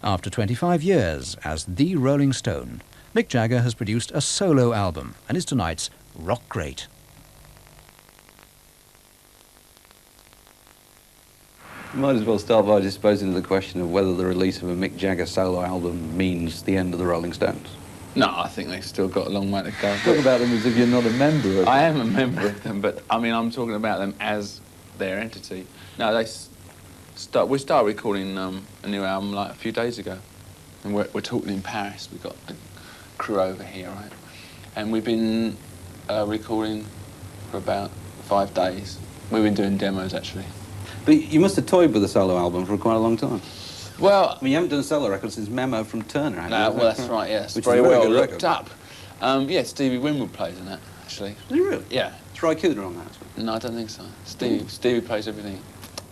After 25 years as the Rolling Stone, Mick Jagger has produced a solo album and is tonight's rock great. You might as well start by disposing of the question of whether the release of a Mick Jagger solo album means the end of the Rolling Stones. No, I think they've still got a long way to go. Talk about them as if you're not a member of them. I am a member of them, but I mean, I'm talking about them as their entity. No, we started recording a new album like a few days ago, and we're talking in Paris. We've got the crew over here, right? And we've been recording for about 5 days. We've been doing demos, actually. But you must have toyed with the solo album for quite a long time. Well, I mean, you haven't done a solo record since Memo from Turner, have you? No, well, that's right, yes. Which very is a very well good looked record. up. Yeah, Stevie Winwood plays in that, actually. Is he really? Yeah. Is Ry Cooder on that as well? No, I don't think so. Stevie plays everything,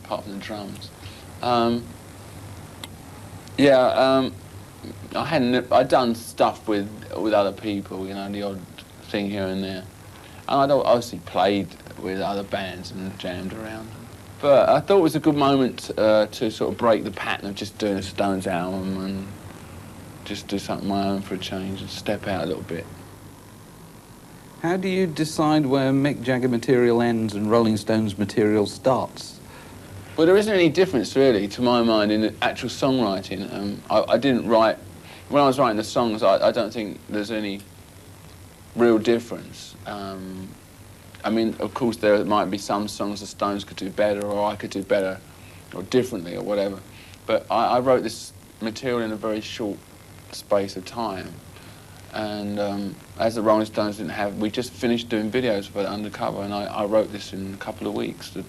apart from the drums. I'd done stuff with other people, you know, the odd thing here and there. And I'd obviously played with other bands and jammed around. But I thought it was a good moment to sort of break the pattern of just doing a Stones album and just do something of my own for a change and step out a little bit. How do you decide where Mick Jagger material ends and Rolling Stones material starts? Well, there isn't any difference, really, to my mind, in the actual songwriting. I didn't write... When I was writing the songs, I don't think there's any real difference. I mean, of course, there might be some songs the Stones could do better, or I could do better, or differently, or whatever. But I wrote this material in a very short space of time. And as the Rolling Stones didn't have... We just finished doing videos for Undercover, and I wrote this in a couple of weeks, the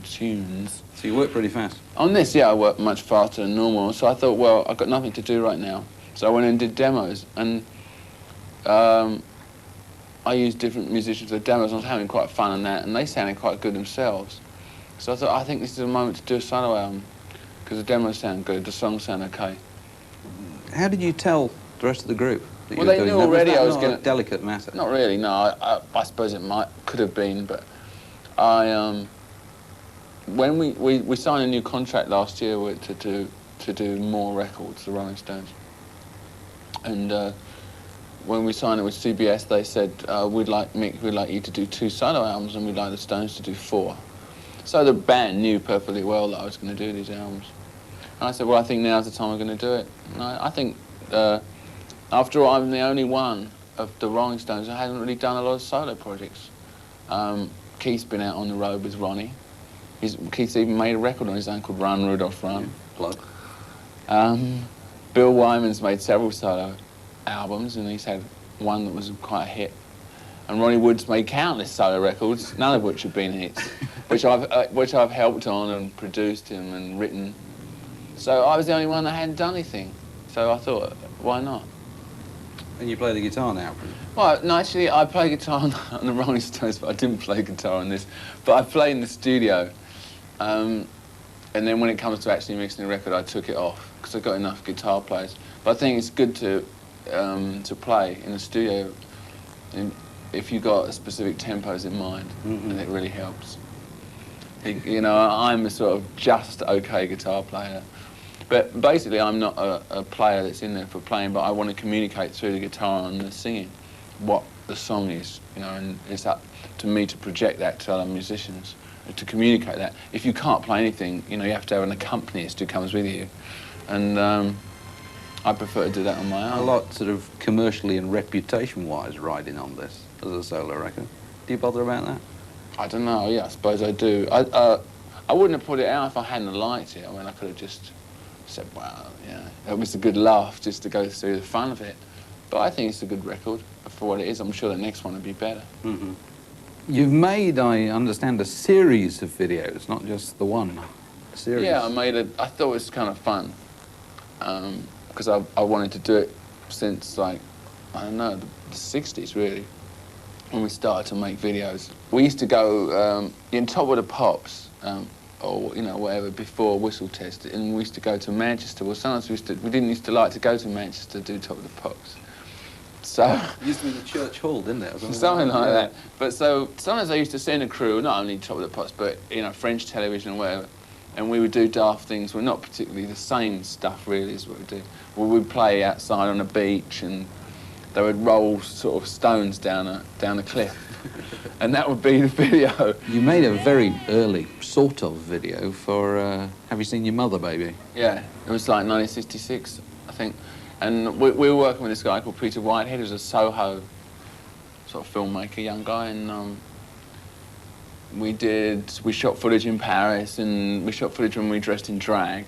tunes. So you work pretty fast? On this, yeah, I worked much faster than normal. So I thought, well, I've got nothing to do right now. So I went and did demos. And I used different musicians for demos. I was having quite fun on that, and they sounded quite good themselves. So I thought, I think this is a moment to do a solo album, because the demos sound good, the songs sound okay. How did you tell the rest of the group that Well, you were they doing knew that? already Was that I was not going a delicate matter? Not really, no. I suppose it could have been, but when we signed a new contract last year to do more records, the Rolling Stones, and when we signed it with CBS, they said we'd like you to do 2 solo albums, and we'd like the Stones to do 4. So the band knew perfectly well that I was going to do these albums, and I said, well, I think now's the time I'm going to do it. And I think after all, I'm the only one of the Rolling Stones who hasn't really done a lot of solo projects. Keith's been out on the road with Ronnie. Keith's even made a record on his own called Run, Rudolph, Run. Plug. Bill Wyman's made several solo albums, and he's had one that was quite a hit. And Ronnie Wood's made countless solo records, none of which have been hits, which I've helped on and produced him and written. So I was the only one that hadn't done anything. So I thought, why not? And you play the guitar now? Well, no, actually, I play guitar on the Rolling Stones, but I didn't play guitar on this. But I play in the studio. And then when it comes to actually mixing the record, I took it off, because I've got enough guitar players. But I think it's good to play in the studio if you've got specific tempos in mind, and it really helps. You know, I'm a sort of just okay guitar player. But basically, I'm not a player that's in there for playing, but I want to communicate through the guitar and the singing what the song is, you know, and it's up to me to project that to other musicians, to communicate that. If you can't play anything, you know, you have to have an accompanist who comes with you, and I prefer to do that on my own. A lot sort of commercially and reputation-wise riding on this as a solo record. Do you bother about that? I don't know, yeah, I suppose I do. I wouldn't have put it out if I hadn't liked it. I mean, I could have just said, well, yeah, it was a good laugh just to go through the fun of it. But I think it's a good record for what it is. I'm sure the next one will be better. You've made, I understand, a series of videos, not just the one. A series. Yeah, I thought it was kind of fun. Because I wanted to do it since, like, I don't know, the 60s, really, when we started to make videos. We used to go in Top of the Pops, or, you know, whatever, before Whistle Test, and we used to go to Manchester. Well, sometimes we didn't used to like to go to Manchester to do Top of the Pops. So it used to be the church hall, didn't it? Something like that. But so sometimes I used to send a crew, not only Top of the Pops, but, you know, French television or whatever. and we would do daft things. Well, not particularly the same stuff, really, as what we do. Well, we'd play outside on a beach, and they would roll sort of stones down a cliff, and that would be the video. You made a very early sort of video for Have You Seen Your Mother, Baby? Yeah, it was like 1966, I think. And we were working with this guy called Peter Whitehead, who's a Soho sort of filmmaker, young guy, and we shot footage in Paris, and we shot footage when we dressed in drag.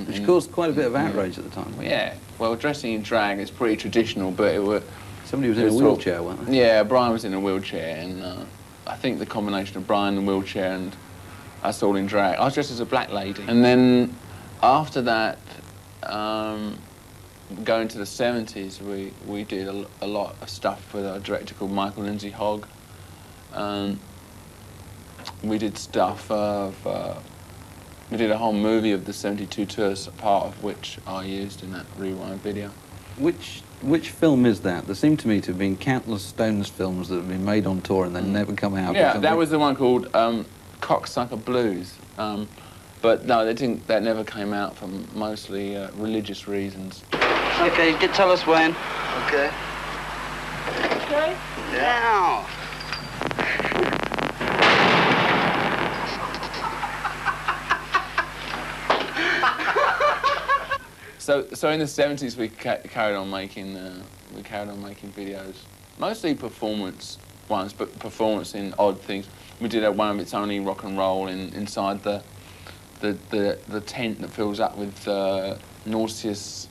Which caused quite a bit of outrage at the time. Yeah, well, dressing in drag is pretty traditional, but it was... Somebody was in a wheelchair, weren't they? Yeah, Brian was in a wheelchair, and I think the combination of Brian in the wheelchair and us all in drag. I was dressed as a black lady. And then after that, going to the 70s, we did a lot of stuff with a director called Michael Lindsay Hogg. We did stuff of... we did a whole movie of the 72 tours, part of which I used in that Rewind video. Which film is that? There seem to me to have been countless Stones films that have been made on tour and then never come out. Yeah, that was the one called Cocksucker Blues. But no, that never came out for mostly religious reasons. Okay, tell us when. Okay. Okay? Now. So in the 70s we carried on making videos, mostly performance ones, but performance in odd things. We did one of It's Only Rock and Roll inside the tent that fills up with nauseous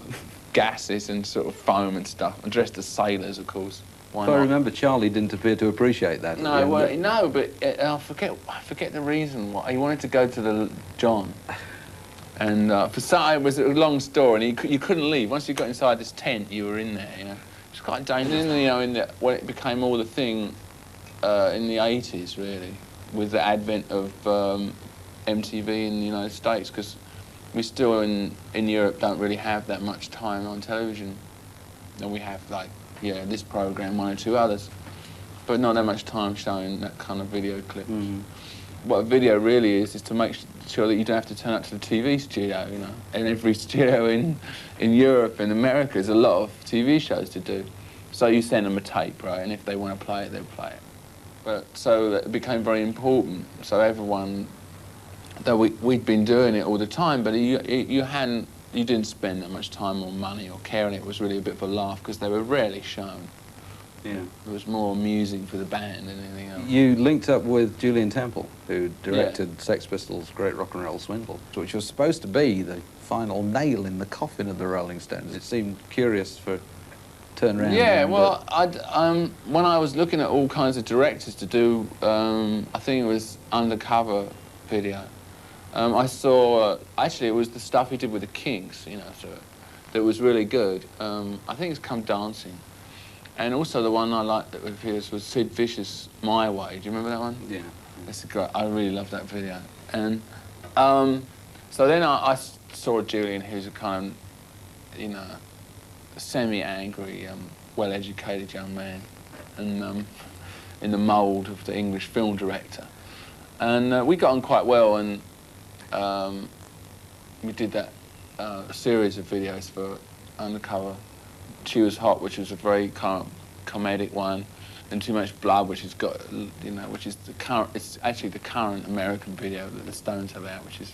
gases and sort of foam and stuff. I'm dressed as sailors, of course. Why not? I remember Charlie didn't appear to appreciate that. No, well, no, but I forget the reason why. He wanted to go to the John. And for some, it was a long story, and you couldn't leave. Once you got inside this tent, you were in there, you know. It was quite dangerous, you know, when it became all the thing in the 80s, really, with the advent of MTV in the United States, because we still, in Europe, don't really have that much time on television. And we have, like, yeah, this programme, one or two others, but not that much time showing that kind of video clips. Mm-hmm. What a video really is to make sure that you don't have to turn up to the TV studio, you know. And every studio in Europe and America, there's a lot of TV shows to do. So you send them a tape, right, and if they want to play it, they'll play it. But so it became very important. So everyone, though we'd been doing it all the time, but you didn't spend that much time or money or care, and it was really a bit of a laugh because they were rarely shown. Yeah. It was more amusing for the band than anything else. You linked up with Julian Temple, who directed Sex Pistols' Great Rock and Roll Swindle, which was supposed to be the final nail in the coffin of the Rolling Stones. It seemed curious for turnaround. Yeah, well, when I was looking at all kinds of directors to do, I think it was undercover video, I saw, actually it was the stuff he did with the Kinks, you know, so that was really good. I think it's Come Dancing. And also the one I liked that with his was Sid Vicious, My Way. Do you remember that one? Yeah. It's great. I really love that video. And so then I saw Julian, who's a kind of, you know, semi-angry, well-educated young man, and in the mould of the English film director. And we got on quite well, and we did that series of videos for Undercover. She Was Hot, which was a very kind of comedic one, and Too Much Blood, which has got, you know, which is the current, it's actually the current American video that the Stones have out, which is,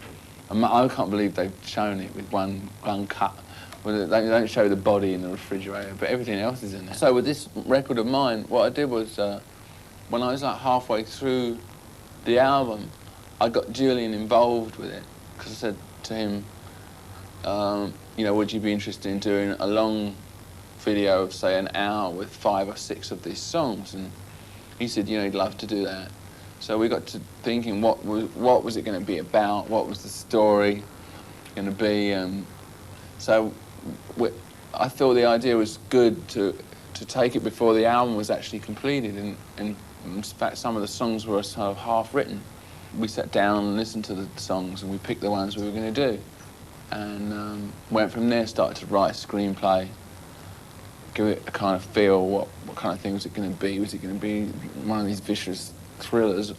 I can't believe they've shown it with one cut. Well, they don't show the body in the refrigerator, but everything else is in there. So with this record of mine, what I did was, when I was like halfway through the album, I got Julian involved with it, because I said to him, you know, would you be interested in doing a long video of, say, an hour with 5 or 6 of these songs? And he said, you know, he'd love to do that. So we got to thinking, what was it going to be about? What was the story going to be? So I thought the idea was good to take it before the album was actually completed, and in fact some of the songs were sort of half written. We sat down and listened to the songs, and we picked the ones we were going to do, and went from there, started to write a screenplay, give it a kind of feel, what kind of thing was it going to be? Was it going to be one of these vicious thrillers,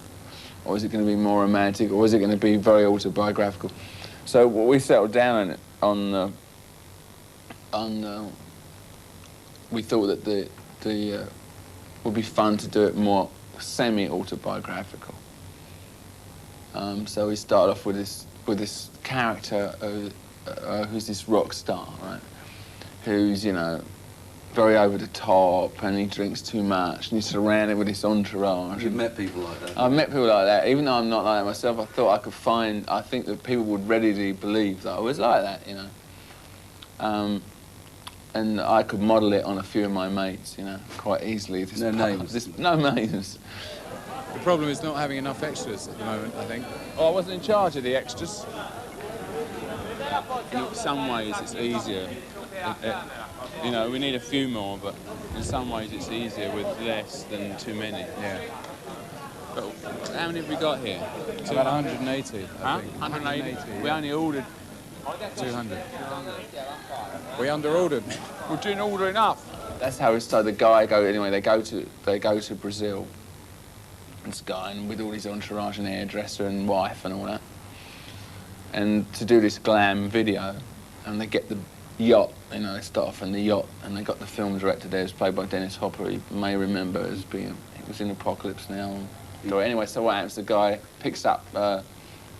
or is it going to be more romantic, or is it going to be very autobiographical? So what we settled down on we thought that the would be fun to do it more semi-autobiographical. So we started off with this character who's this rock star, right? Who's, you know, very over the top, and he drinks too much, and he's surrounded with this entourage. You've met people like that? I've met people like that. Even though I'm not like that myself, I thought I think that people would readily believe that I was like that, you know. And I could model it on a few of my mates, you know, quite easily. No names? No names. The problem is not having enough extras at the moment, I think. Oh, I wasn't in charge of the extras. In some ways, it's easier. You know, we need a few more, but in some ways, it's easier with less than too many. Yeah. But how many have we got here? About 180, Huh? I think. 180? Yeah. We only ordered 200. We under-ordered. We didn't order enough. That's how it started. The guy they go to Brazil. This guy, and with all his entourage and hairdresser and wife and all that, and to do this glam video, and they get the yacht, you know, they start off in the yacht, and they got the film director there, who's played by Dennis Hopper. You may remember as being, he was in Apocalypse Now. So anyway, so what happens? The guy picks up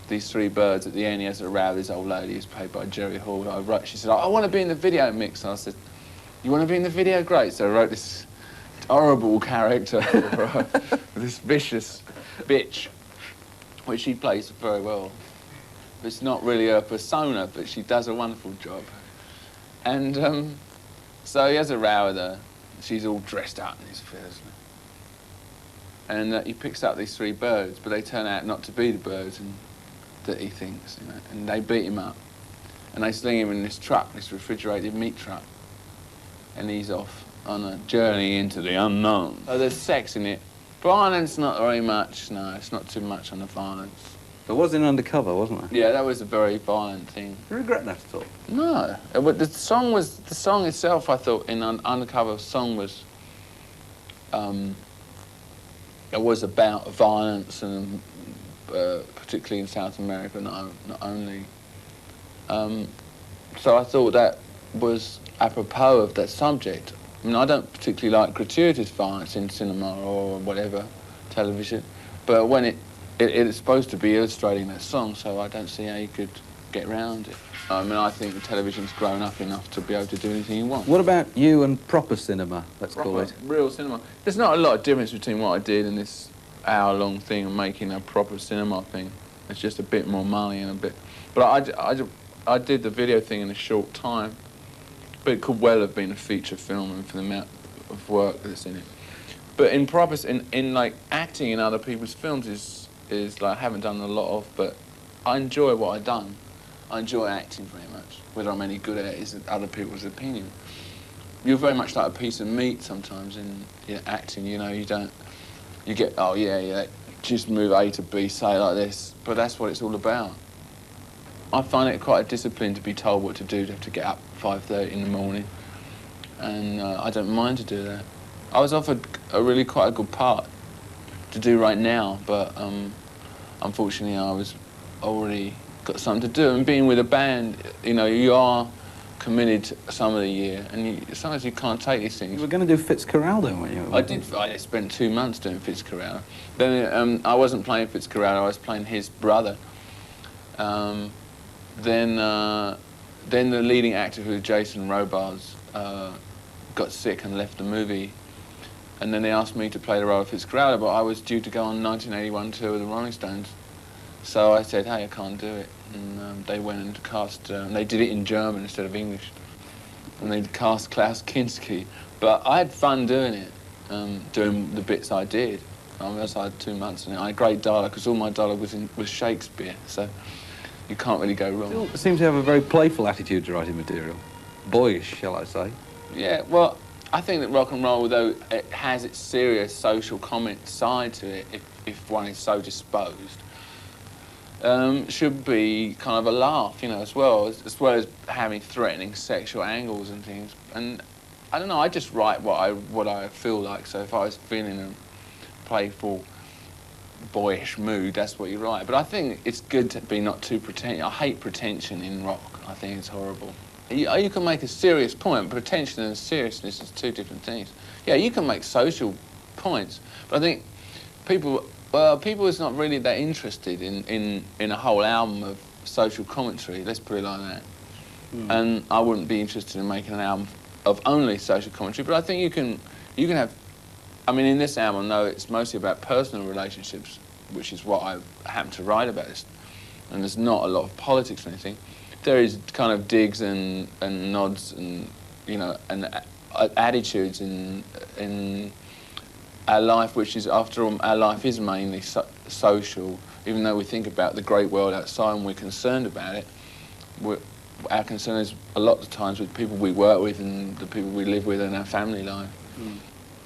these three birds at the end. He has a row with his old lady, who's played by Jerry Hall. She said, I want to be in the video, Mick. And I said, you want to be in the video? Great. So I wrote this horrible character, this vicious bitch, which she plays very well. It's not really her persona, but she does a wonderful job. And so he has a row with her. She's all dressed up in his feathers. And he picks up these three birds, but they turn out not to be the birds that he thinks, you know, and they beat him up. And they sling him in this truck, this refrigerated meat truck. And he's off on a journey into the unknown. Oh, there's sex in it. Violence, not very much, no, it's not too much on the violence. There was an Undercover, wasn't there? Yeah, that was a very violent thing. Do you regret that at all? No, but the song itself, I thought, in Undercover song was, it was about violence, and particularly in South America, not only. So I thought that was apropos of that subject. I mean, I don't particularly like gratuitous violence in cinema or whatever, television, but when it's supposed to be illustrating that song, so I don't see how you could get around it. I mean, I think television's grown up enough to be able to do anything you want. What about you and proper cinema, let's call it? Real cinema. There's not a lot of difference between what I did and this hour-long thing and making a proper cinema thing. It's just a bit more money and a bit... But I did the video thing in a short time, but it could well have been a feature film and for the amount of work that's in it. But in proper... in like, acting in other people's films is like, I haven't done a lot of, but I enjoy what I've done. I enjoy acting very much. Whether I'm any good at it is other people's opinion. You're very much like a piece of meat sometimes in acting, you know, you get, oh yeah, just move A to B, say it like this, but that's what it's all about. I find it quite a discipline to be told what to do, to have to get up 5:30 in the morning, and I don't mind to do that. I was offered quite a good part to do right now, but unfortunately I was already got something to do, and being with a band, you know, you are committed some of the year, and sometimes you can't take these things. You were going to do Fitzcarraldo, weren't you? I did. I spent 2 months doing Fitzcarraldo. Then I wasn't playing Fitzcarraldo, I was playing his brother. Then the leading actor, who was Jason Robards, got sick and left the movie. And then they asked me to play the role of Fitzcarraldo, but I was due to go on 1981 tour with the Rolling Stones. So I said, hey, I can't do it. And they went and cast, they did it in German instead of English. And they cast Klaus Kinski. But I had fun doing it, doing the bits I did. I had 2 months in it. I had great dialogue, because all my dialogue was Shakespeare, so you can't really go wrong. Still seems to have a very playful attitude to writing material. Boyish, shall I say. Yeah, well, I think that rock and roll, though it has its serious social comment side to it, if one is so disposed, should be kind of a laugh, you know, as well as having threatening sexual angles and things. And I don't know, I just write what I feel like. So if I was feeling a playful boyish mood, that's what you write. But I think it's good to be not too pretentious. I hate pretension in rock. I think it's horrible. You can make a serious point. Pretension and seriousness is two different things. Yeah, you can make social points, but I think people is not really that interested in a whole album of social commentary. Let's put it like that. And I wouldn't be interested in making an album of only social commentary. But I think you can have. I mean, in this album, though, it's mostly about personal relationships, which is what I happen to write about. And there's not a lot of politics or anything. There is kind of digs and nods and, you know, and attitudes in our life, which is, after all, our life is mainly social. Even though we think about the great world outside and we're concerned about it, our concern is a lot of times with people we work with and the people we live with in our family life.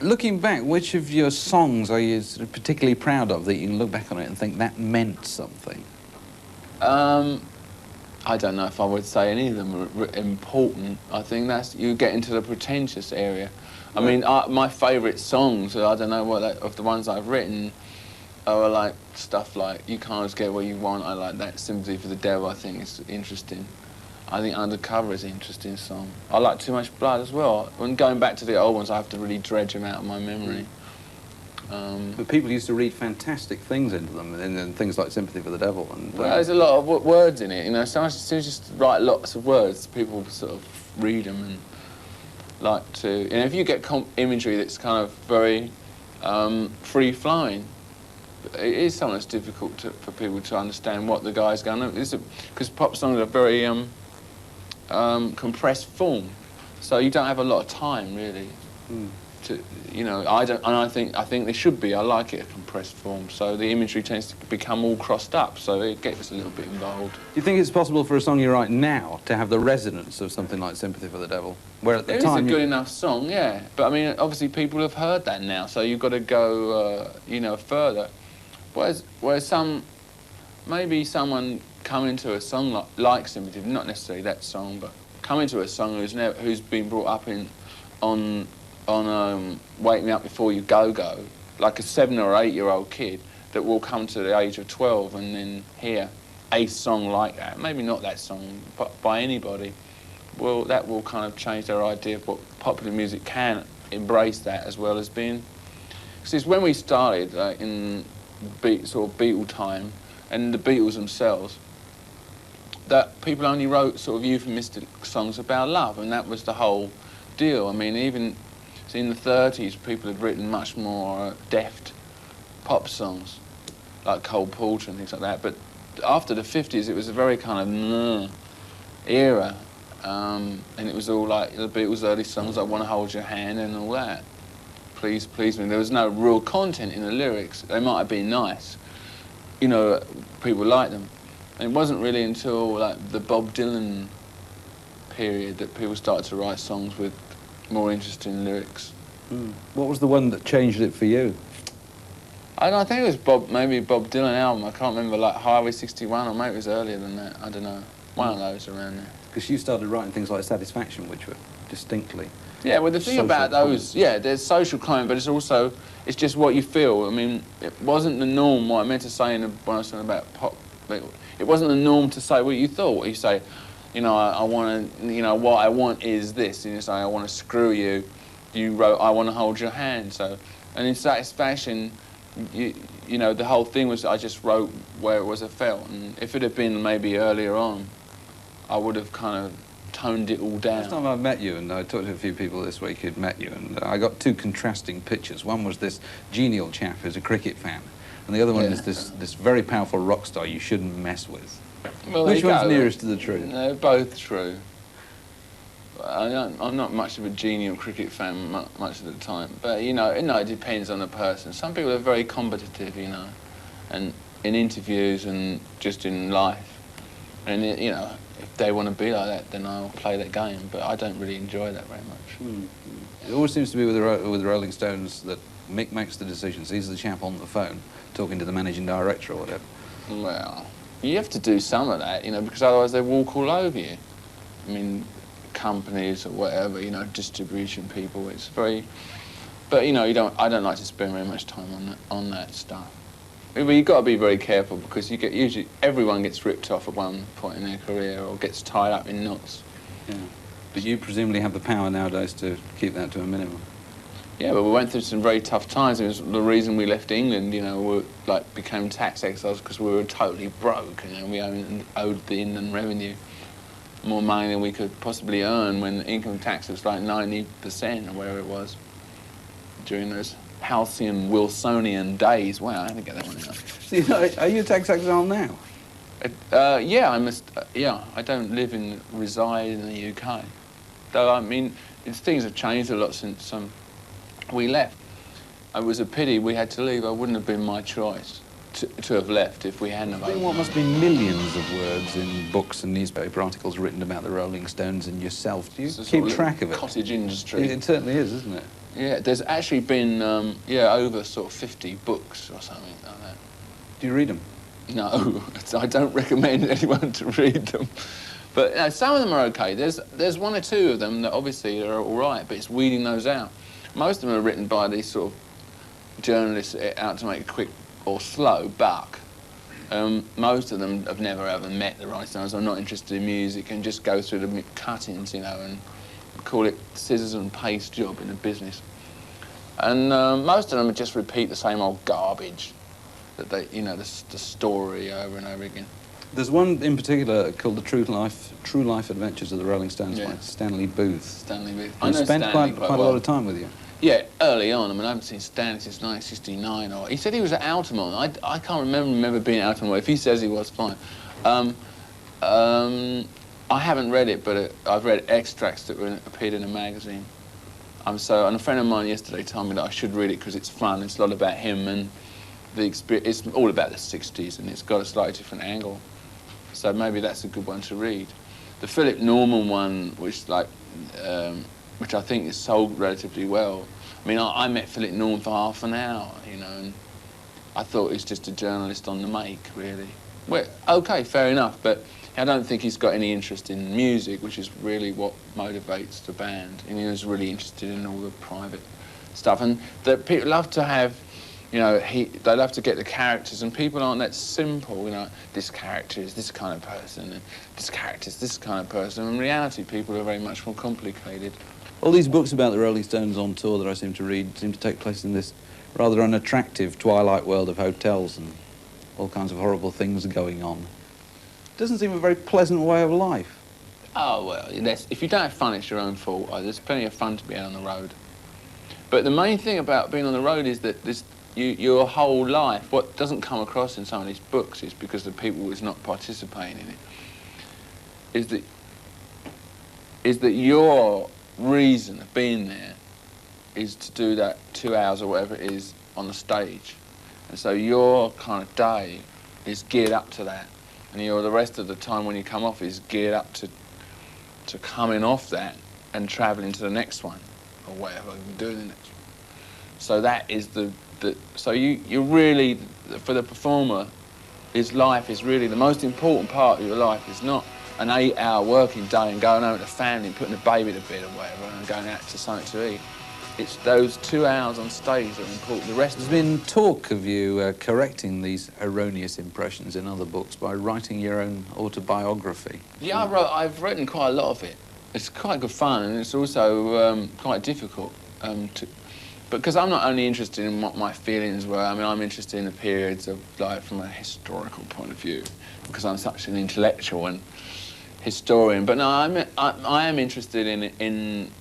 Looking back, which of your songs are you sort of particularly proud of, that you can look back on it and think that meant something? I don't know if I would say any of them are important. I think you get into the pretentious area. I mean, my favourite songs, I don't know of the ones I've written, are like stuff like "You Can't Always Get What You Want." I like that. "Sympathy for the Devil," I think is interesting. I think "Undercover" is an interesting song. I like "Too Much Blood" as well. When going back to the old ones, I have to really dredge them out of my memory. But people used to read fantastic things into them, and things like "Sympathy for the Devil." And well, there's a lot of words in it, you know. Sometimes you just write lots of words, people sort of read them and like to. And if you get imagery that's kind of very free-flowing, it is sometimes difficult for people to understand what the guy's going on. Because pop songs are very compressed form, so you don't have a lot of time really. To, you know, I think they should be. I like it a compressed form, so the imagery tends to become all crossed up, so it gets a little bit involved. Do you think it's possible for a song you write now to have the resonance of something like "Sympathy for the Devil"? Where at the time it's a good enough song, yeah. But I mean, obviously people have heard that now, so you've got to go, you know, further. Whereas maybe someone come into a song like "Sympathy," not necessarily that song, but come into a song who's been brought up on "Wake Me Up Before You Go Go," like a 7 or 8 year old kid that will come to the age of 12 and then hear a song like that, maybe not that song, but by anybody, well, that will kind of change their idea of what popular music can embrace that as well as being. Because when we started in sort of Beatle time, and the Beatles themselves, that people only wrote sort of euphemistic songs about love, and that was the whole deal. I mean, even in the 30s, people had written much more deft pop songs, like Cole Porter and things like that. But after the 50s, it was a very kind of era, and it was all like the Beatles' early songs, like "Wanna Hold Your Hand" and all that. "Please, Please Me." There was no real content in the lyrics. They might have been nice, you know, people liked them. And it wasn't really until like the Bob Dylan period that people started to write songs with more interesting lyrics. What was the one that changed it for you? I don't know, I think it was maybe Bob Dylan album. I can't remember, like Highway 61, or maybe it was earlier than that. I don't know. One of those around there. Because you started writing things like "Satisfaction," which were distinctly. Yeah, well, the thing about those, yeah, there's social comment, but it's just what you feel. I mean, it wasn't the norm. What I meant to say when I was talking about pop, it wasn't the norm to say what you thought. You say, you know, I want to, you know, what I want is this. And you say, I want to screw you. You wrote, I want to hold your hand. So, and in Satisfaction, you know, the whole thing was I just wrote where it was I felt. And if it had been maybe earlier on, I would have kind of toned it all down. Last time I met you, and I talked to a few people this week who'd met you, and I got two contrasting pictures. One was this genial chap who's a cricket fan, and the other one is this very powerful rock star you shouldn't mess with. Well, which one's nearest to the truth? They're both true. I'm not much of a genial cricket fan much of the time, but you know, it depends on the person. Some people are very competitive, you know, and in interviews and just in life, and you know, if they want to be like that, then I'll play that game. But I don't really enjoy that very much. It always seems to be with the Rolling Stones that Mick makes the decisions. He's the chap on the phone talking to the managing director or whatever. Well, you have to do some of that, you know, because otherwise they walk all over you. I mean, companies or whatever, you know, distribution people. It's very, but you know, I don't like to spend very much time on that stuff. Well, you've got to be very careful because you get usually everyone gets ripped off at one point in their career or gets tied up in knots. Yeah. But you presumably have the power nowadays to keep that to a minimum. Yeah, but we went through some very tough times. It was the reason we left England, you know, we became tax exiles because we were totally broke, you know, we owed the inland revenue more money than we could possibly earn when the income tax was like 90% or whatever it was during those halcyon Wilsonian days. Wow, I had to get that one out. So, you know, are you a tax exile now? Yeah, I must. Yeah, I don't reside in the UK. Though I mean, things have changed a lot since we left. It was a pity we had to leave. It wouldn't have been my choice to have left if we hadn't have. What must be millions of words in books and newspaper articles written about the Rolling Stones and yourself. Do you keep track of it? Cottage industry. It certainly is, isn't it? Yeah, there's actually been over sort of 50 books or something like that. Do you read them? No, I don't recommend anyone to read them. But you know, some of them are okay. There's one or two of them that obviously are all right, but it's weeding those out. Most of them are written by these sort of journalists out to make a quick or slow buck. Most of them have never ever met the Rolling Stones, are not interested in music, and just go through the cuttings, you know, and call it scissors and paste job in a business. And most of them just repeat the same old garbage. That they, you know, the story over and over again. There's one in particular called the True Life Adventures of the Rolling Stones by Stanley Booth. Stanley Booth. I spent quite a lot of time with you. Yeah, early on. I mean, I haven't seen Stanley since 1969. Or he said he was at Altamont. I can't remember being at Altamont. If he says he was, fine. I haven't read it, but I've read extracts that appeared in a magazine. And a friend of mine yesterday told me that I should read it because it's fun. It's a lot about him and it's all about the 60s, and it's got a slightly different angle. So maybe that's a good one to read. The Philip Norman one, which I think is sold relatively well. I mean, I met Philip Norman for half an hour, you know, and I thought he was just a journalist on the make, really. Well, okay, fair enough, but I don't think he's got any interest in music, which is really what motivates the band. And he was really interested in all the private stuff. And that people love to have, you know, they love to get the characters, and people aren't that simple, you know, this character is this kind of person, and this character is this kind of person. In reality, people are very much more complicated. All these books about the Rolling Stones on tour that I seem to read seem to take place in this rather unattractive twilight world of hotels and all kinds of horrible things going on. It doesn't seem a very pleasant way of life. Oh, well, if you don't have fun, it's your own fault. There's plenty of fun to be out on the road. But the main thing about being on the road is that your whole life, what doesn't come across in some of these books is because the people who's not participating in it, is that your reason of being there is to do that 2 hours or whatever it is on the stage. And so your kind of day is geared up to that. And the rest of the time when you come off is geared up to coming off that and travelling to the next one, or whatever you're doing the next one. So that is so you really, for the performer, his life is really the most important part of your life. Is not an 8-hour working day and going home to the family and putting the baby to bed or whatever and going out to something to eat. It's those 2 hours on stage that are important. The rest. There's been talk of you correcting these erroneous impressions in other books by writing your own autobiography. Yeah, I've written quite a lot of it. It's quite good fun, and it's also quite difficult because I'm not only interested in what my feelings were. I mean, I'm interested in the periods of life from a historical point of view because I'm such an intellectual and historian. But no, I am interested in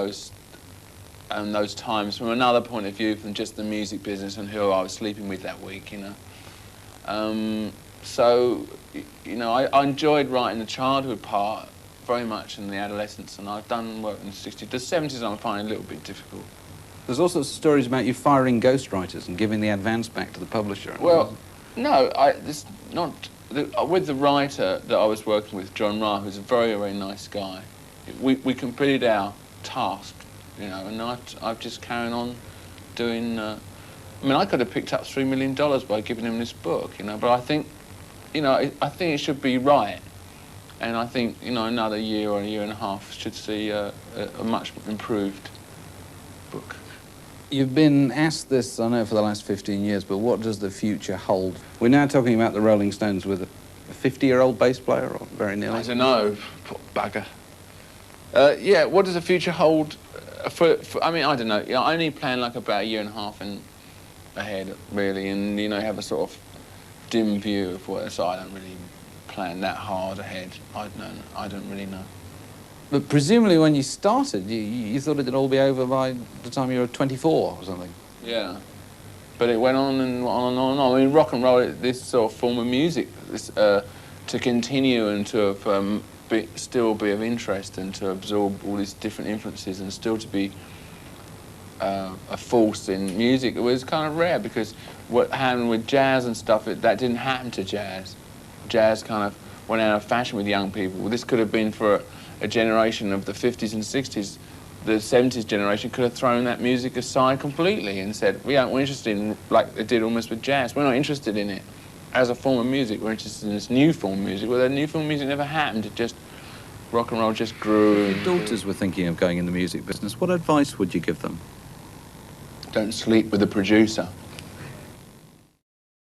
those times from another point of view, from just the music business and who I was sleeping with that week, you know. So, you know, I enjoyed writing the childhood part very much and the adolescence, and I've done work in the 60s. The 70s I'm finding a little bit difficult. There's all sorts of stories about you firing ghostwriters and giving the advance back to the publisher. Well, no, with the writer that I was working with, John Ra, who's a very, very nice guy, we completed our task, you know, and I've just carried on doing... I mean, I could have picked up $3 million by giving him this book, you know, but I think, you know, I think it should be right. And I think, you know, another year or a year and a half should see a much improved book. You've been asked this, I know, for the last 15 years, but what does the future hold? We're now talking about the Rolling Stones with a 50-year-old bass player, or very nearly. I don't know, poor bugger. Yeah, what does the future hold? I mean, I don't know. I only plan like about a year and a half ahead, really, and you know, have a sort of dim view of what. So I don't really plan that hard ahead. I don't really know. But presumably, when you started, you thought it'd all be over by the time you were 24 or something. Yeah, but it went on and on and on and on. I mean, rock and roll, this sort of form of music, to continue and to have, still be of interest and to absorb all these different influences and still to be a force in music, it was kind of rare, because what happened with jazz and stuff, that didn't happen to jazz. Jazz kind of went out of fashion with young people. This could have been for a generation of the 50s and 60s. The 70s generation could have thrown that music aside completely and said, we're interested in, like they did almost with jazz, we're not interested in it as a form of music, we're interested in this new form of music. Well, that new form of music never happened, it just, rock and roll just grew. If your daughters were thinking of going in the music business, what advice would you give them? Don't sleep with the producer.